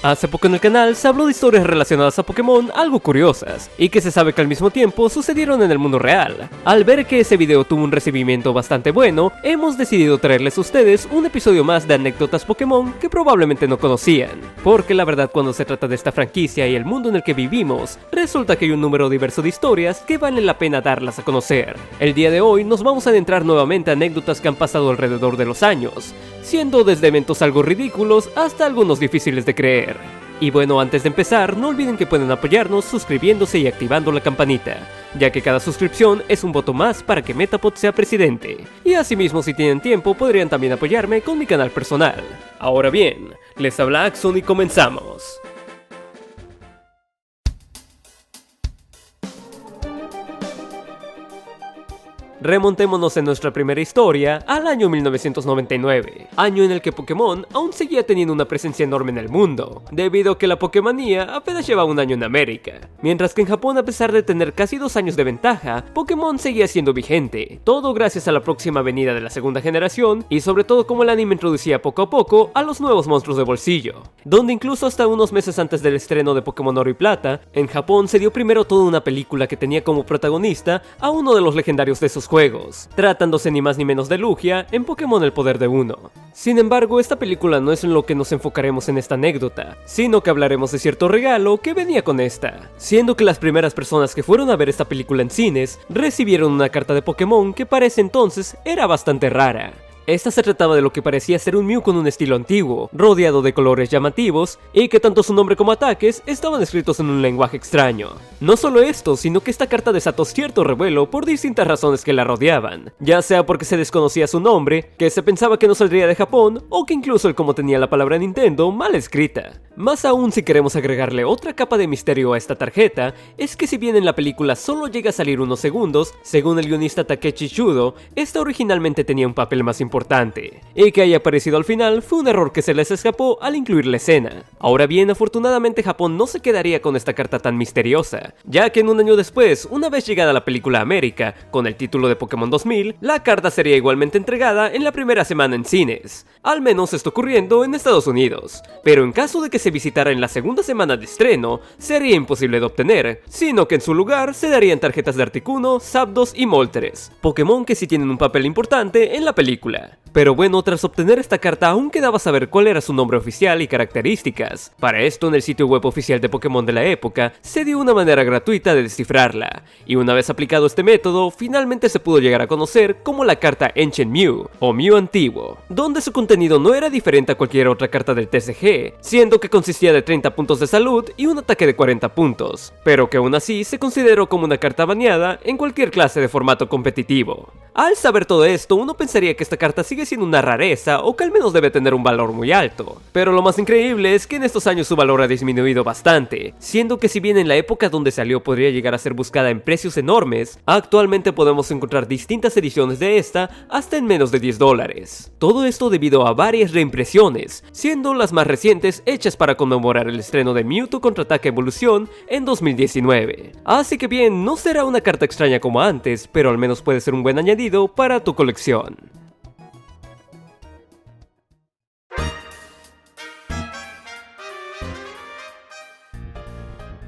Hace poco en el canal se habló de historias relacionadas a Pokémon algo curiosas, y que se sabe que al mismo tiempo sucedieron en el mundo real. Al ver que ese video tuvo un recibimiento bastante bueno, hemos decidido traerles a ustedes un episodio más de anécdotas Pokémon que probablemente no conocían. Porque la verdad, cuando se trata de esta franquicia y el mundo en el que vivimos, resulta que hay un número diverso de historias que valen la pena darlas a conocer. El día de hoy nos vamos a adentrar nuevamente a anécdotas que han pasado alrededor de los años, siendo desde eventos algo ridículos hasta algunos difíciles de creer. Y bueno, antes de empezar, no olviden que pueden apoyarnos suscribiéndose y activando la campanita, ya que cada suscripción es un voto más para que Metapod sea presidente. Y asimismo, si tienen tiempo, podrían también apoyarme con mi canal personal. Ahora bien, les habla Axon y comenzamos. Remontémonos en nuestra primera historia al año 1999, año en el que Pokémon aún seguía teniendo una presencia enorme en el mundo, debido a que la Pokémonía apenas llevaba un año en América, mientras que en Japón, a pesar de tener casi 2 años de ventaja, Pokémon seguía siendo vigente, todo gracias a la próxima venida de la segunda generación y sobre todo como el anime introducía poco a poco a los nuevos monstruos de bolsillo, donde incluso hasta unos meses antes del estreno de Pokémon Oro y Plata, en Japón se dio primero toda una película que tenía como protagonista a uno de los legendarios de esos juegos, tratándose ni más ni menos de Lugia en Pokémon El Poder de Uno. Sin embargo, esta película no es en lo que nos enfocaremos en esta anécdota, sino que hablaremos de cierto regalo que venía con esta, siendo que las primeras personas que fueron a ver esta película en cines recibieron una carta de Pokémon que para ese entonces era bastante rara. Esta se trataba de lo que parecía ser un Mew con un estilo antiguo, rodeado de colores llamativos, y que tanto su nombre como ataques estaban escritos en un lenguaje extraño. No solo esto, sino que esta carta desató cierto revuelo por distintas razones que la rodeaban, ya sea porque se desconocía su nombre, que se pensaba que no saldría de Japón, o que incluso el cómo tenía la palabra Nintendo mal escrita. Más aún, si queremos agregarle otra capa de misterio a esta tarjeta, es que si bien en la película solo llega a salir unos segundos, según el guionista Takeshi Shudo, esta originalmente tenía un papel más importante, y que haya aparecido al final fue un error que se les escapó al incluir la escena. Ahora bien, afortunadamente Japón no se quedaría con esta carta tan misteriosa, ya que en un año después, una vez llegada la película a América, con el título de Pokémon 2000, la carta sería igualmente entregada en la primera semana en cines, al menos esto ocurriendo en Estados Unidos, pero en caso de que se visitara en la segunda semana de estreno, sería imposible de obtener, sino que en su lugar se darían tarjetas de Articuno, Zapdos y Moltres, Pokémon que sí tienen un papel importante en la película. Pero bueno, tras obtener esta carta aún quedaba saber cuál era su nombre oficial y características. Para esto, en el sitio web oficial de Pokémon de la época, se dio una manera gratuita de descifrarla, y una vez aplicado este método, finalmente se pudo llegar a conocer como la carta Ancient Mew, o Mew Antiguo, donde su contenido no era diferente a cualquier otra carta del TCG, siendo que consistía de 30 puntos de salud y un ataque de 40 puntos, pero que aún así se consideró como una carta baneada en cualquier clase de formato competitivo. Al saber todo esto, uno pensaría que esta carta sigue siendo una rareza o que al menos debe tener un valor muy alto, pero lo más increíble es que en estos años su valor ha disminuido bastante, siendo que si bien en la época donde salió podría llegar a ser buscada en precios enormes, actualmente podemos encontrar distintas ediciones de esta hasta en menos de $10. Todo esto debido a varias reimpresiones, siendo las más recientes hechas para conmemorar el estreno de Mewtwo Contraataque Evolución en 2019. Así que bien, no será una carta extraña como antes, pero al menos puede ser un buen añadido para tu colección.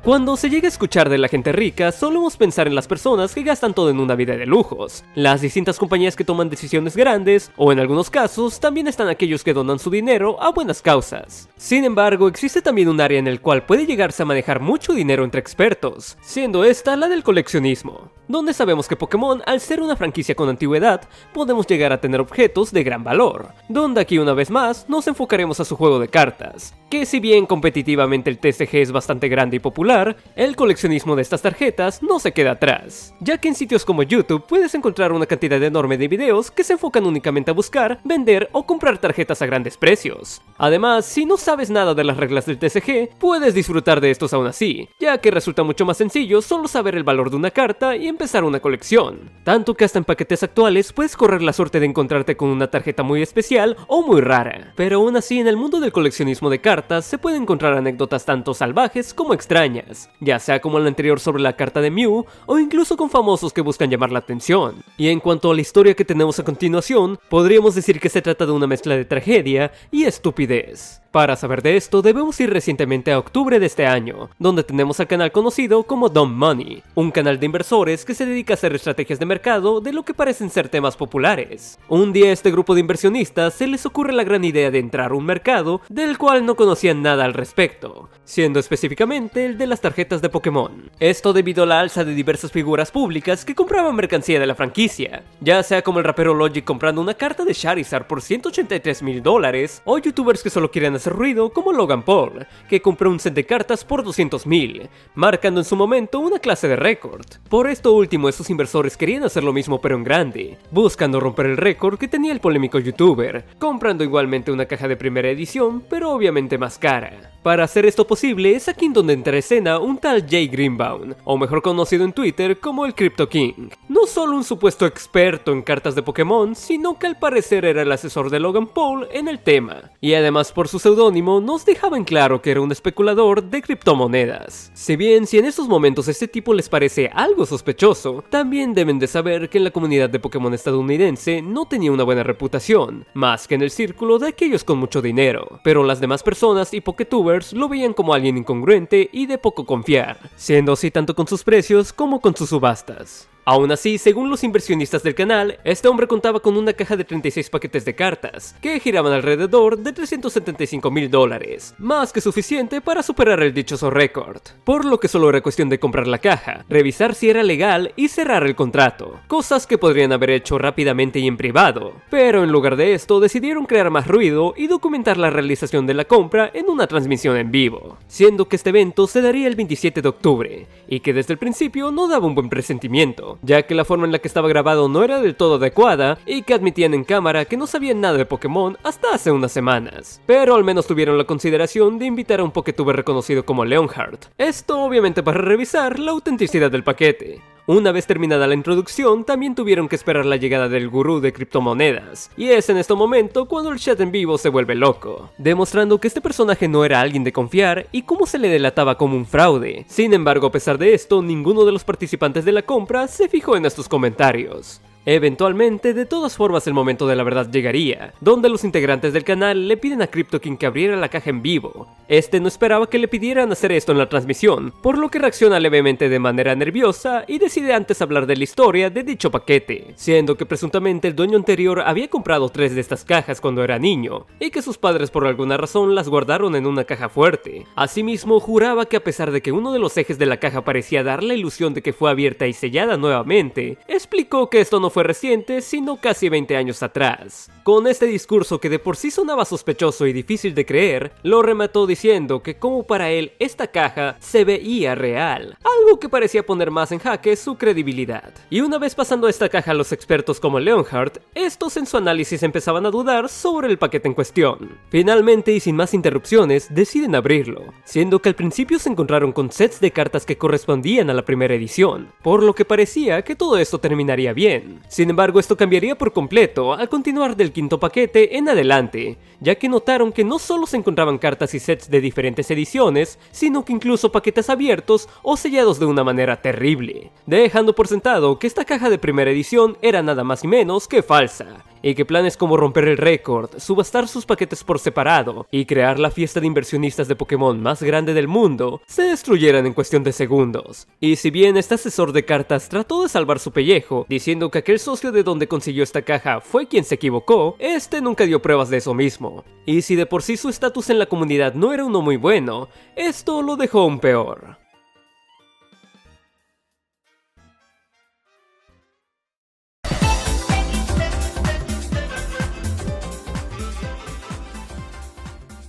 Cuando se llega a escuchar de la gente rica, solemos pensar en las personas que gastan todo en una vida de lujos, las distintas compañías que toman decisiones grandes, o en algunos casos, también están aquellos que donan su dinero a buenas causas. Sin embargo, existe también un área en el cual puede llegarse a manejar mucho dinero entre expertos, siendo esta la del coleccionismo, donde sabemos que Pokémon, al ser una franquicia con antigüedad, podemos llegar a tener objetos de gran valor, donde aquí una vez más nos enfocaremos a su juego de cartas, que si bien competitivamente el TCG es bastante grande y popular, el coleccionismo de estas tarjetas no se queda atrás, ya que en sitios como YouTube puedes encontrar una cantidad enorme de videos que se enfocan únicamente a buscar, vender o comprar tarjetas a grandes precios. Además, si no sabes nada de las reglas del TCG, puedes disfrutar de estos aún así, ya que resulta mucho más sencillo solo saber el valor de una carta y empezar una colección, tanto que hasta en paquetes actuales puedes correr la suerte de encontrarte con una tarjeta muy especial o muy rara. Pero aún así, en el mundo del coleccionismo de cartas se pueden encontrar anécdotas tanto salvajes como extrañas, ya sea como la anterior sobre la carta de Mew, o incluso con famosos que buscan llamar la atención. Y en cuanto a la historia que tenemos a continuación, podríamos decir que se trata de una mezcla de tragedia y estupidez. Para saber de esto, debemos ir recientemente a octubre de este año, donde tenemos al canal conocido como Dumb Money, un canal de inversores que se dedica a hacer estrategias de mercado de lo que parecen ser temas populares. Un día a este grupo de inversionistas se les ocurre la gran idea de entrar a un mercado del cual no conocían nada al respecto, siendo específicamente el de las tarjetas de Pokémon. Esto debido a la alza de diversas figuras públicas que compraban mercancía de la franquicia, ya sea como el rapero Logic comprando una carta de Charizard por $183,000, o youtubers que solo quieren hacer ruido como Logan Paul, que compró un set de cartas por $200,000, marcando en su momento una clase de récord. Por esto último, estos inversores querían hacer lo mismo pero en grande, buscando romper el récord que tenía el polémico youtuber, comprando igualmente una caja de primera edición, pero obviamente más cara. Para hacer esto posible es aquí en donde entra a escena un tal Jay Greenbaum, o mejor conocido en Twitter como el Crypto King. No solo un supuesto experto en cartas de Pokémon, sino que al parecer era el asesor de Logan Paul en el tema. Y además por su seudónimo nos dejaba en claro que era un especulador de criptomonedas. Si bien si en estos momentos este tipo les parece algo sospechoso, también deben de saber que en la comunidad de Pokémon estadounidense no tenía una buena reputación, más que en el círculo de aquellos con mucho dinero. Pero las demás personas y Poketubers lo veían como alguien incongruente y de poco confiar, siendo así tanto con sus precios como con sus subastas. Aún así, según los inversionistas del canal, este hombre contaba con una caja de 36 paquetes de cartas, que giraban alrededor de $375,000, más que suficiente para superar el dichoso récord. Por lo que solo era cuestión de comprar la caja, revisar si era legal y cerrar el contrato, cosas que podrían haber hecho rápidamente y en privado. Pero en lugar de esto, decidieron crear más ruido y documentar la realización de la compra en una transmisión en vivo, siendo que este evento se daría el 27 de octubre, y que desde el principio no daba un buen presentimiento, ya que la forma en la que estaba grabado no era del todo adecuada y que admitían en cámara que no sabían nada de Pokémon hasta hace unas semanas. Pero al menos tuvieron la consideración de invitar a un Poketuber reconocido como Leonhardt. Esto obviamente para revisar la autenticidad del paquete. Una vez terminada la introducción, también tuvieron que esperar la llegada del gurú de criptomonedas, y es en este momento cuando el chat en vivo se vuelve loco, demostrando que este personaje no era alguien de confiar y cómo se le delataba como un fraude. Sin embargo, a pesar de esto, ninguno de los participantes de la compra se fijó en estos comentarios. Eventualmente, de todas formas el momento de la verdad llegaría, donde los integrantes del canal le piden a Crypto King que abriera la caja en vivo. Este no esperaba que le pidieran hacer esto en la transmisión, por lo que reacciona levemente de manera nerviosa y decide antes hablar de la historia de dicho paquete, siendo que presuntamente el dueño anterior había comprado 3 de estas cajas cuando era niño, y que sus padres por alguna razón las guardaron en una caja fuerte. Asimismo, juraba que a pesar de que uno de los ejes de la caja parecía dar la ilusión de que fue abierta y sellada nuevamente, explicó que esto no fue reciente, sino casi 20 años atrás. Con este discurso que de por sí sonaba sospechoso y difícil de creer, lo remató diciendo que como para él esta caja se veía real, algo que parecía poner más en jaque su credibilidad. Y una vez pasando esta caja a los expertos como Leonhardt, estos en su análisis empezaban a dudar sobre el paquete en cuestión. Finalmente y sin más interrupciones, deciden abrirlo, siendo que al principio se encontraron con sets de cartas que correspondían a la primera edición, por lo que parecía que todo esto terminaría bien. Sin embargo, esto cambiaría por completo al continuar del quinto paquete en adelante, ya que notaron que no solo se encontraban cartas y sets de diferentes ediciones, sino que incluso paquetes abiertos o sellados de una manera terrible, dejando por sentado que esta caja de primera edición era nada más y menos que falsa, y que planes como romper el récord, subastar sus paquetes por separado y crear la fiesta de inversionistas de Pokémon más grande del mundo se destruyeran en cuestión de segundos. Y si bien este asesor de cartas trató de salvar su pellejo, diciendo que aquel socio de donde consiguió esta caja fue quien se equivocó, este nunca dio pruebas de eso mismo. Y si de por sí su estatus en la comunidad no era uno muy bueno, esto lo dejó aún peor.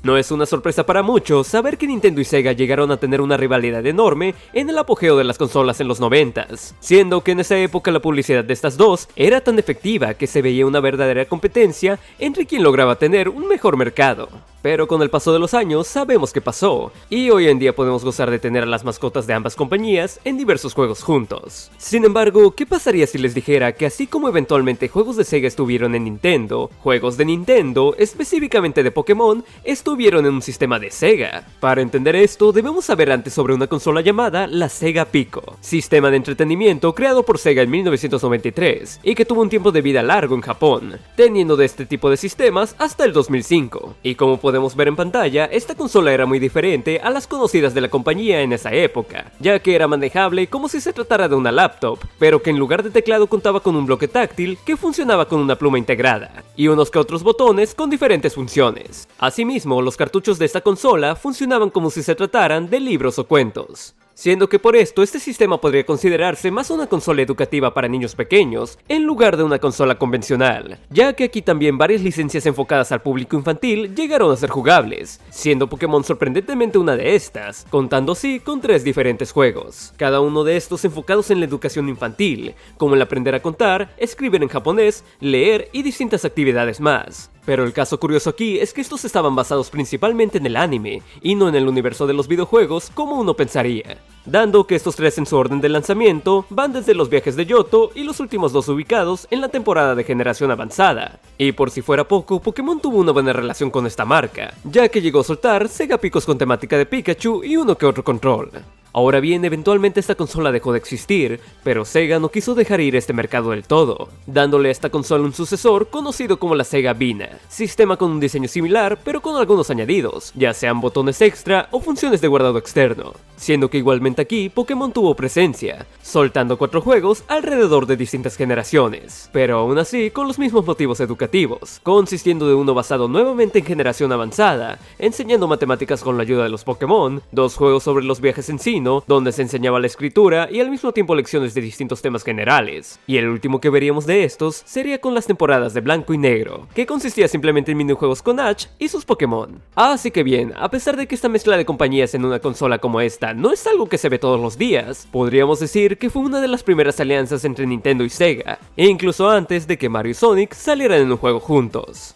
No es una sorpresa para muchos saber que Nintendo y Sega llegaron a tener una rivalidad enorme en el apogeo de las consolas en los 90s, siendo que en esa época la publicidad de estas dos era tan efectiva que se veía una verdadera competencia entre quien lograba tener un mejor mercado. Pero con el paso de los años sabemos qué pasó, y hoy en día podemos gozar de tener a las mascotas de ambas compañías en diversos juegos juntos. Sin embargo, ¿qué pasaría si les dijera que así como eventualmente juegos de Sega estuvieron en Nintendo, juegos de Nintendo, específicamente de Pokémon, estuvieron en un sistema de Sega? Para entender esto, debemos saber antes sobre una consola llamada la Sega Pico, sistema de entretenimiento creado por Sega en 1993, y que tuvo un tiempo de vida largo en Japón, teniendo de este tipo de sistemas hasta el 2005, y como podemos podemos ver en pantalla, esta consola era muy diferente a las conocidas de la compañía en esa época, ya que era manejable como si se tratara de una laptop, pero que en lugar de teclado contaba con un bloque táctil que funcionaba con una pluma integrada, y unos que otros botones con diferentes funciones. Asimismo, los cartuchos de esta consola funcionaban como si se trataran de libros o cuentos, siendo que por esto este sistema podría considerarse más una consola educativa para niños pequeños en lugar de una consola convencional, ya que aquí también varias licencias enfocadas al público infantil llegaron a ser jugables, siendo Pokémon sorprendentemente una de estas, contando así con 3 diferentes juegos, cada uno de estos enfocados en la educación infantil, como el aprender a contar, escribir en japonés, leer y distintas actividades más. Pero el caso curioso aquí es que estos estaban basados principalmente en el anime, y no en el universo de los videojuegos como uno pensaría, dando que estos 3 en su orden de lanzamiento van desde los viajes de Yoto y los últimos 2 ubicados en la temporada de generación avanzada. Y por si fuera poco, Pokémon tuvo una buena relación con esta marca, ya que llegó a soltar Sega Picos con temática de Pikachu y uno que otro control. Ahora bien, eventualmente esta consola dejó de existir, pero Sega no quiso dejar ir este mercado del todo, dándole a esta consola un sucesor conocido como la Sega Vina, sistema con un diseño similar pero con algunos añadidos, ya sean botones extra o funciones de guardado externo, siendo que igualmente aquí Pokémon tuvo presencia, soltando 4 juegos alrededor de distintas generaciones, pero aún así con los mismos motivos educativos, consistiendo de uno basado nuevamente en generación avanzada, enseñando matemáticas con la ayuda de los Pokémon, 2 juegos sobre los viajes en Sinnoh, donde se enseñaba la escritura y al mismo tiempo lecciones de distintos temas generales, y el último que veríamos de estos sería con las temporadas de Blanco y Negro, que consistía simplemente en minijuegos con Ash y sus Pokémon. Así que bien, a pesar de que esta mezcla de compañías en una consola como esta no es algo que se ve todos los días, podríamos decir que fue una de las primeras alianzas entre Nintendo y Sega, e incluso antes de que Mario y Sonic salieran en un juego juntos.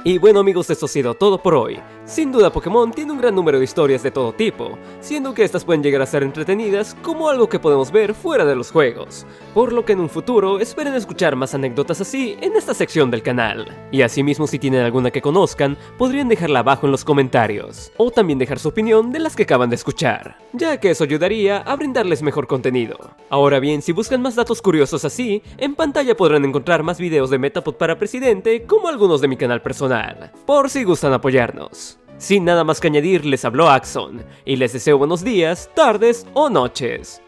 Y bueno amigos, esto ha sido todo por hoy. Sin duda Pokémon tiene un gran número de historias de todo tipo, siendo que estas pueden llegar a ser entretenidas como algo que podemos ver fuera de los juegos, por lo que en un futuro esperen escuchar más anécdotas así en esta sección del canal. Y asimismo, si tienen alguna que conozcan, podrían dejarla abajo en los comentarios, o también dejar su opinión de las que acaban de escuchar, ya que eso ayudaría a brindarles mejor contenido. Ahora bien, si buscan más datos curiosos así, en pantalla podrán encontrar más videos de Metapod para Presidente como algunos de mi canal personal, por si gustan apoyarnos. Sin nada más que añadir, les habló Axon, y les deseo buenos días, tardes o noches.